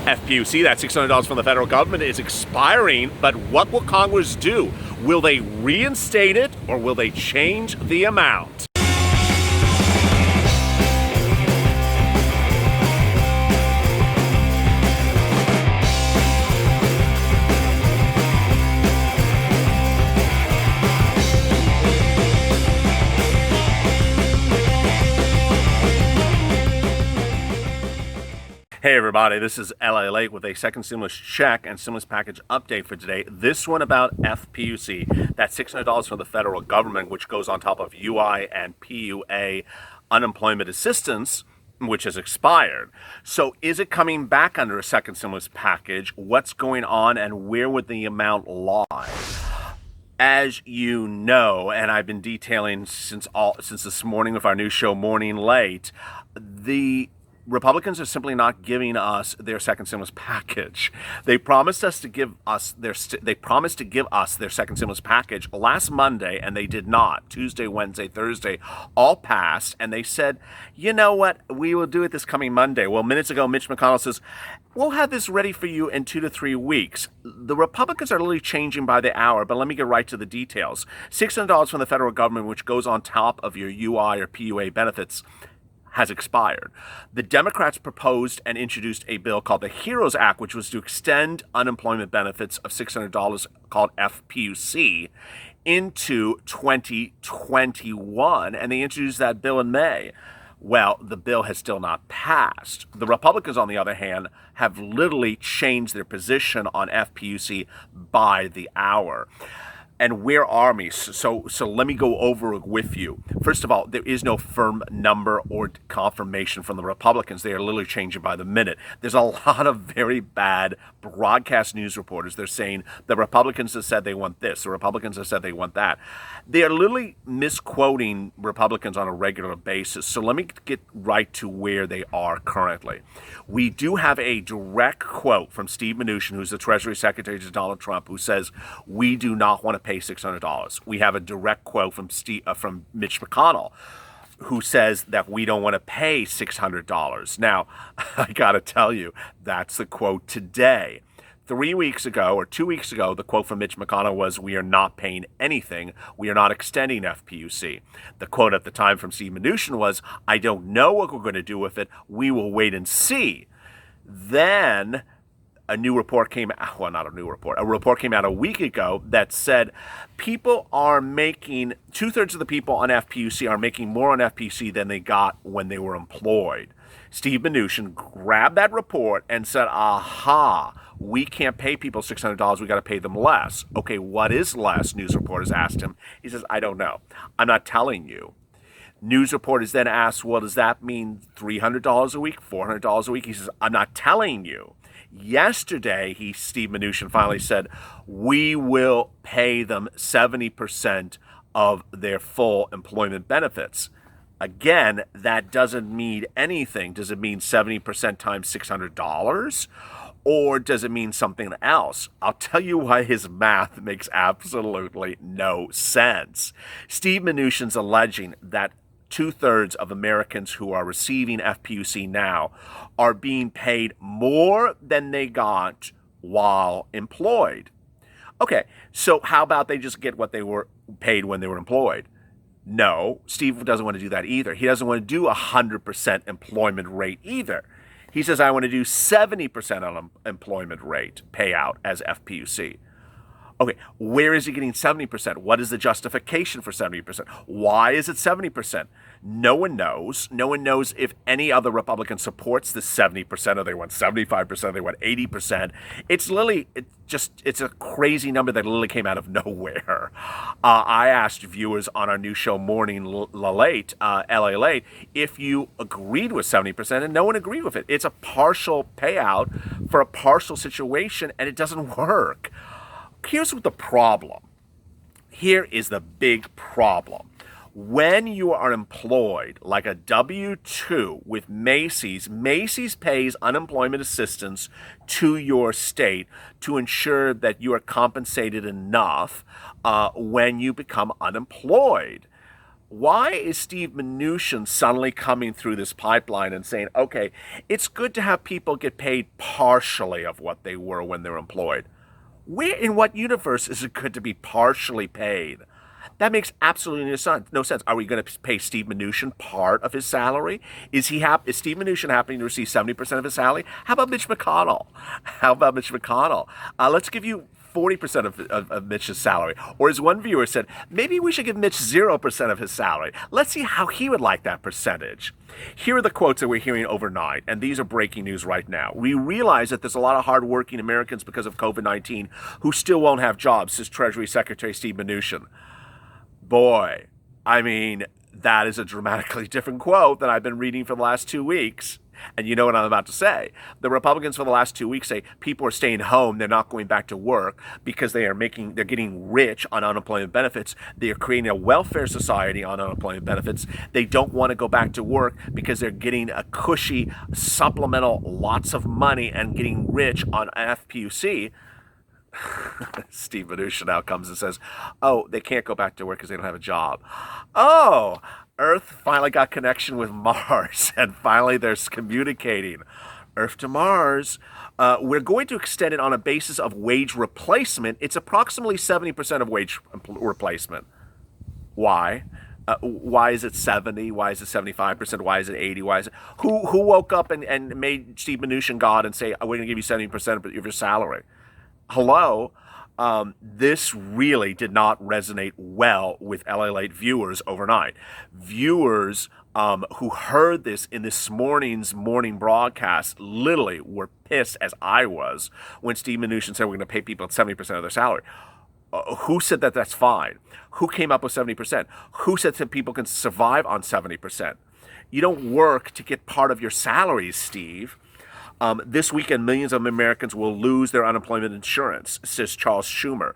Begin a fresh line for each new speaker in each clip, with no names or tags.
FPUC, that $600 from the federal government, is expiring, but what will Congress do? Will they reinstate it, or will they change the amount? Hey everybody, this is LALATE with a second stimulus check and stimulus package update for today. This one about FPUC, that $600 from the federal government, which goes on top of UI and PUA unemployment assistance, which has expired. So is it coming back under a second stimulus package? What's going on, and where would the amount lie? As you know, and I've been detailing since this morning with our new show, Morning Late, the Republicans are simply not giving us their second stimulus package. They promised to give us their second stimulus package last Monday, and they did not. Tuesday, Wednesday, Thursday, all passed, and they said, you know what, we will do it this coming Monday. Well, minutes ago, Mitch McConnell says, we'll have this ready for you in 2 to 3 weeks. The Republicans are literally changing by the hour, but let me get right to the details. $600 from the federal government, which goes on top of your UI or PUA benefits, has expired. The Democrats proposed and introduced a bill called the HEROES Act, which was to extend unemployment benefits of $600 called FPUC into 2021, and they introduced that bill in May. Well, the bill has still not passed. The Republicans, on the other hand, have literally changed their position on FPUC by the hour. And where are we? So let me go over it with you. First of all, there is no firm number or confirmation from the Republicans. They are literally changing by the minute. There's a lot of very bad broadcast news reporters. They're saying the Republicans have said they want this. The Republicans have said they want that. They are literally misquoting Republicans on a regular basis. So let me get right to where they are currently. We do have a direct quote from Steve Mnuchin, who's the Treasury Secretary to Donald Trump, who says, we do not want to pay $600. We have a direct quote from Mitch McConnell, who says that we don't want to pay $600. Now, I got to tell you, that's the quote today. 3 weeks ago or 2 weeks ago, the quote from Mitch McConnell was, we are not paying anything. We are not extending FPUC. The quote at the time from Steve Mnuchin was, I don't know what we're going to do with it. We will wait and see. Then a report came out a week ago that said people are making, 2/3 of the people on FPUC are making more on FPUC than they got when they were employed. Steve Mnuchin grabbed that report and said, aha, we can't pay people $600, we got to pay them less. Okay, what is less? News reporters asked him. He says, I don't know. I'm not telling you. News reporters then asked, well, does that mean $300 a week, $400 a week? He says, I'm not telling you. Yesterday, Steve Mnuchin finally said, we will pay them 70% of their full employment benefits. Again, that doesn't mean anything. Does it mean 70% times $600? Or does it mean something else? I'll tell you why his math makes absolutely no sense. Steve Mnuchin's alleging that 2/3 of Americans who are receiving FPUC now are being paid more than they got while employed. Okay, so how about they just get what they were paid when they were employed? No, Steve doesn't want to do that either. He doesn't want to do 100% employment rate either. He says, I want to do 70% unemployment rate payout as FPUC. Okay, where is he getting 70%? What is the justification for 70%? Why is it 70%? No one knows. No one knows if any other Republican supports the 70%, or they want 75%, or they want 80%. It's literally, it's a crazy number that literally came out of nowhere. I asked viewers on our new show, Morning Late, LALATE, if you agreed with 70%, and no one agreed with it. It's a partial payout for a partial situation, and it doesn't work. Here's what the problem. Here is the big problem. When you are employed like a W-2 with Macy's, Macy's pays unemployment assistance to your state to ensure that you are compensated enough when you become unemployed. Why is Steve Mnuchin suddenly coming through this pipeline and saying, okay, it's good to have people get paid partially of what they were when they're employed? Where, in what universe is it good to be partially paid? That makes absolutely no sense. Are we going to pay Steve Mnuchin part of his salary? Is Steve Mnuchin happening to receive 70% of his salary? How about Mitch McConnell? How about Mitch McConnell? Let's give you 40% of Mitch's salary. Or as one viewer said, maybe we should give Mitch 0% of his salary. Let's see how he would like that percentage. Here are the quotes that we're hearing overnight, and these are breaking news right now. We realize that there's a lot of hardworking Americans because of COVID-19 who still won't have jobs, says Treasury Secretary Steve Mnuchin. Boy, I mean, that is a dramatically different quote than I've been reading for the last 2 weeks. And you know what I'm about to say. The Republicans for the last 2 weeks say people are staying home, they're not going back to work because they're getting rich on unemployment benefits. They are creating a welfare society on unemployment benefits. They don't want to go back to work because they're getting a cushy supplemental lots of money and getting rich on FPUC. Steve Mnuchin now comes and says, oh, they can't go back to work because they don't have a job. Oh, Earth finally got connection with Mars, and finally they're communicating. Earth to Mars. We're going to extend it on a basis of wage replacement. It's approximately 70% of wage replacement. Why? Why is it 70? Why is it 75%? Why is it 80? Why is it? Who woke up and made Steve Mnuchin God and say, we're going to give you 70% of your salary? Hello? This really did not resonate well with LALATE viewers overnight. Viewers who heard this in this morning's morning broadcast literally were pissed, as I was, when Steve Mnuchin said we're going to pay people at 70% of their salary. Who said that that's fine? Who came up with 70%? Who said that people can survive on 70%? You don't work to get part of your salary, Steve. This weekend, millions of Americans will lose their unemployment insurance, says Charles Schumer.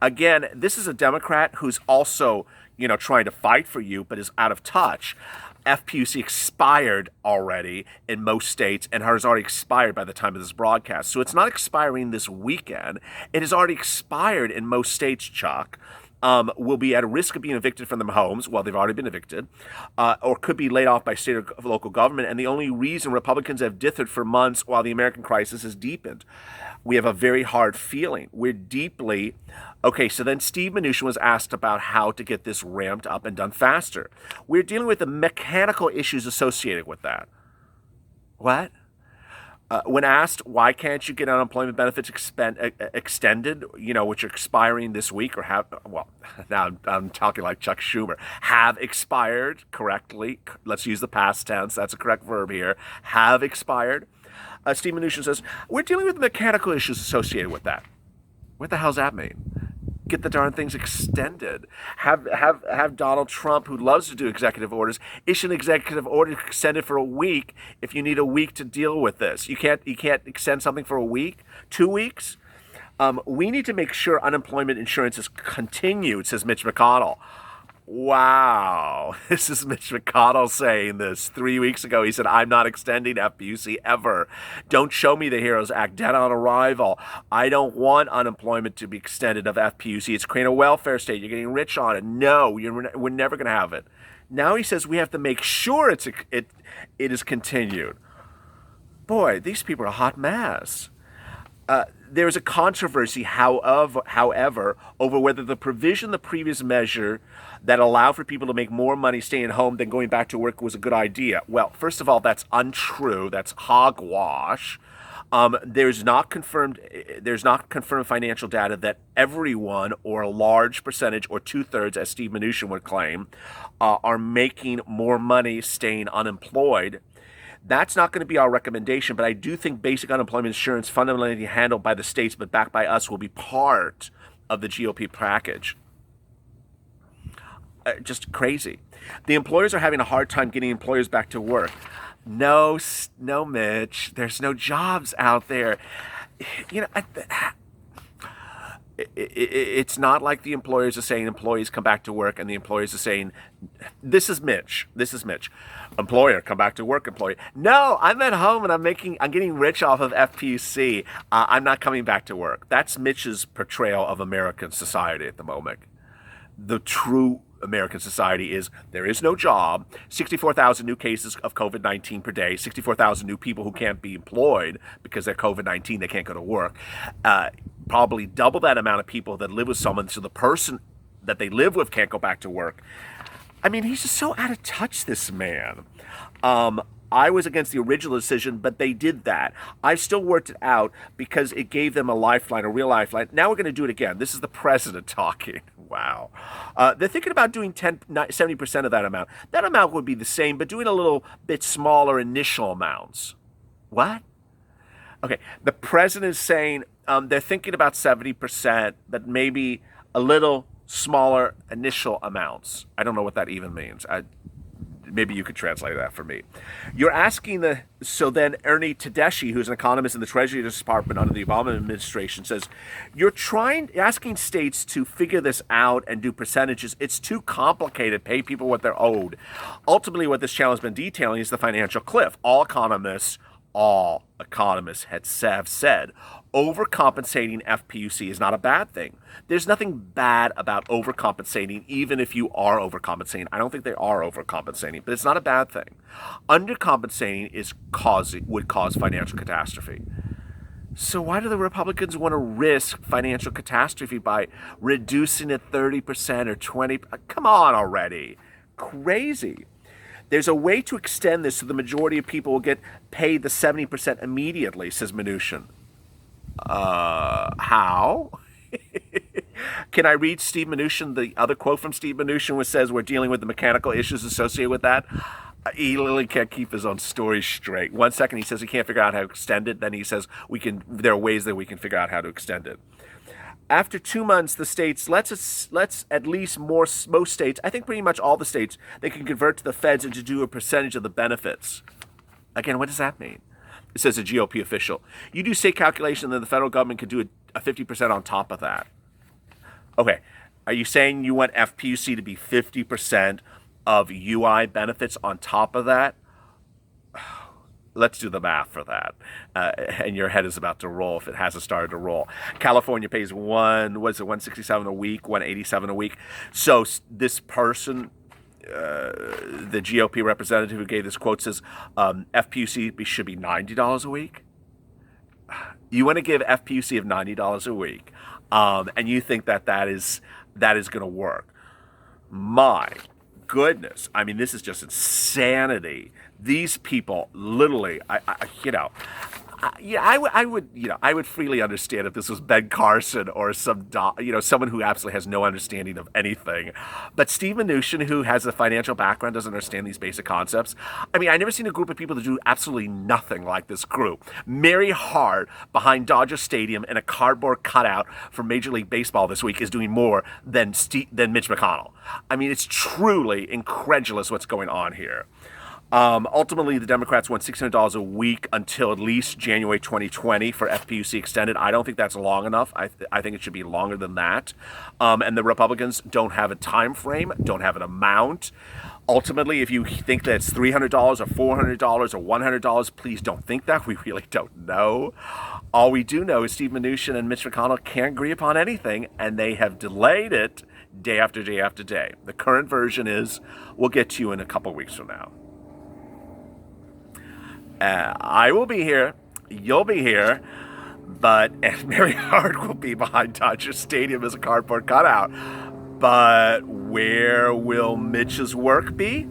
Again, this is a Democrat who's also, trying to fight for you, but is out of touch. FPUC expired already in most states and has already expired by the time of this broadcast. So it's not expiring this weekend. It has already expired in most states, Chuck. Will be at a risk of being evicted from their homes, well, they've already been evicted, or could be laid off by state or local government. And the only reason Republicans have dithered for months while the American crisis has deepened. We have a very hard feeling. We're deeply... Okay, so then Steve Mnuchin was asked about how to get this ramped up and done faster. We're dealing with the mechanical issues associated with that. What? When asked, why can't you get unemployment benefits extended, which are expiring this week or now I'm talking like Chuck Schumer, have expired correctly. Let's use the past tense. That's a correct verb here. Have expired. Steve Mnuchin says, we're dealing with mechanical issues associated with that. What the hell does that mean? Get the darn things extended. Have Donald Trump, who loves to do executive orders, issue an executive order extended for a week if you need a week to deal with this. You can't extend something for a week, 2 weeks. We need to make sure unemployment insurance is continued, says Mitch McConnell. Wow. This is Mitch McConnell saying this. 3 weeks ago, he said, I'm not extending FPUC ever. Don't show me the HEROES Act, dead on arrival. I don't want unemployment to be extended of FPUC. It's creating a welfare state. You're getting rich on it. No, we're never going to have it. Now he says we have to make sure it is continued. Boy, these people are a hot mess. There's a controversy, however, over whether the provision, the previous measure that allowed for people to make more money staying home than going back to work was a good idea. Well, first of all, that's untrue. That's hogwash. There's not confirmed financial data that everyone, or a large percentage, or 2/3, as Steve Mnuchin would claim, are making more money staying unemployed. That's not going to be our recommendation, but I do think basic unemployment insurance, fundamentally handled by the states but backed by us, will be part of the GOP package. Just crazy. The employers are having a hard time getting employers back to work. No, Mitch. There's no jobs out there. It's not like the employers are saying employees come back to work and the employers are saying, this is Mitch. Employer, come back to work, employee. No, I'm at home and I'm getting rich off of FPUC. I'm not coming back to work. That's Mitch's portrayal of American society at the moment. The true American society is there is no job, 64,000 new cases of COVID-19 per day, 64,000 new people who can't be employed because they're COVID-19, they can't go to work. Probably double that amount of people that live with someone, so the person that they live with can't go back to work. I mean, he's just so out of touch, this man. I was against the original decision, but they did that. I've still worked it out because it gave them a lifeline, a real lifeline. Now we're going to do it again. This is the president talking. Wow. They're thinking about doing 70% of that amount. That amount would be the same, but doing a little bit smaller initial amounts. What? Okay, the president is saying they're thinking about 70%, but maybe a little smaller initial amounts. I don't know what that even means. Maybe you could translate that for me. You're asking so then Ernie Tedeschi, who's an economist in the Treasury Department under the Obama administration, says, you're asking states to figure this out and do percentages. It's too complicated. Pay people what they're owed. Ultimately, what this channel has been detailing is the financial cliff. All economists have said overcompensating FPUC is not a bad thing. There's nothing bad about overcompensating, even if you are overcompensating. I don't think they are overcompensating, but it's not a bad thing. Undercompensating would cause financial catastrophe. So why do the Republicans want to risk financial catastrophe by reducing it 30% or 20%? Come on already. Crazy. There's a way to extend this so the majority of people will get paid the 70% immediately, says Mnuchin. How? Can I read Steve Mnuchin, the other quote from Steve Mnuchin, which says we're dealing with the mechanical issues associated with that? He literally can't keep his own story straight. 1 second he says he can't figure out how to extend it. Then he says there are ways that we can figure out how to extend it. After 2 months, the states, let's at least most states, I think pretty much all the states, they can convert to the feds and to do a percentage of the benefits. Again, what does that mean? It says a GOP official. You do state calculation, then the federal government could do a 50% on top of that. Okay, are you saying you want FPUC to be 50% of UI benefits on top of that? Let's do the math for that. And your head is about to roll if it hasn't started to roll. California pays $167 a week, $187 a week. So this person, the GOP representative who gave this quote says FPUC should be $90 a week. You want to give FPUC of $90 a week, and you think that is going to work. My goodness. I mean, this is just insanity. These people literally, I would freely understand if this was Ben Carson or someone who absolutely has no understanding of anything. But Steve Mnuchin, who has a financial background, doesn't understand these basic concepts. I mean, I've never seen a group of people that do absolutely nothing like this group. Mary Hart behind Dodger Stadium in a cardboard cutout for Major League Baseball this week is doing more than Mitch McConnell. I mean, it's truly incredulous what's going on here. Ultimately, the Democrats want $600 a week until at least January 2020 for FPUC extended. I don't think that's long enough. I think it should be longer than that. And the Republicans don't have a time frame, don't have an amount. Ultimately, if you think that it's $300 or $400 or $100, please don't think that. We really don't know. All we do know is Steve Mnuchin and Mitch McConnell can't agree upon anything, and they have delayed it day after day after day. The current version is, we'll get to you in a couple weeks from now. I will be here, you'll be here, and Mary Hart will be behind Dodger Stadium as a cardboard cutout. But where will Mitch's work be?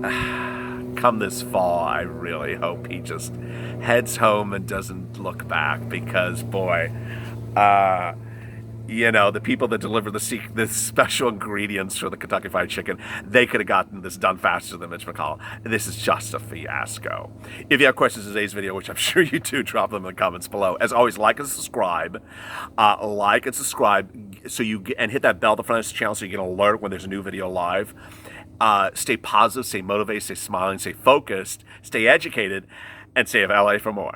Come this fall, I really hope he just heads home and doesn't look back, because boy, the people that deliver the special ingredients for the Kentucky Fried Chicken, they could have gotten this done faster than Mitch McConnell. This is just a fiasco. If you have questions in today's video, which I'm sure you do, drop them in the comments below. As always, like and subscribe. And hit that bell at the front of this channel so you get an alert when there's a new video live. Stay positive, stay motivated, stay smiling, stay focused, stay educated, and stay of LA for more.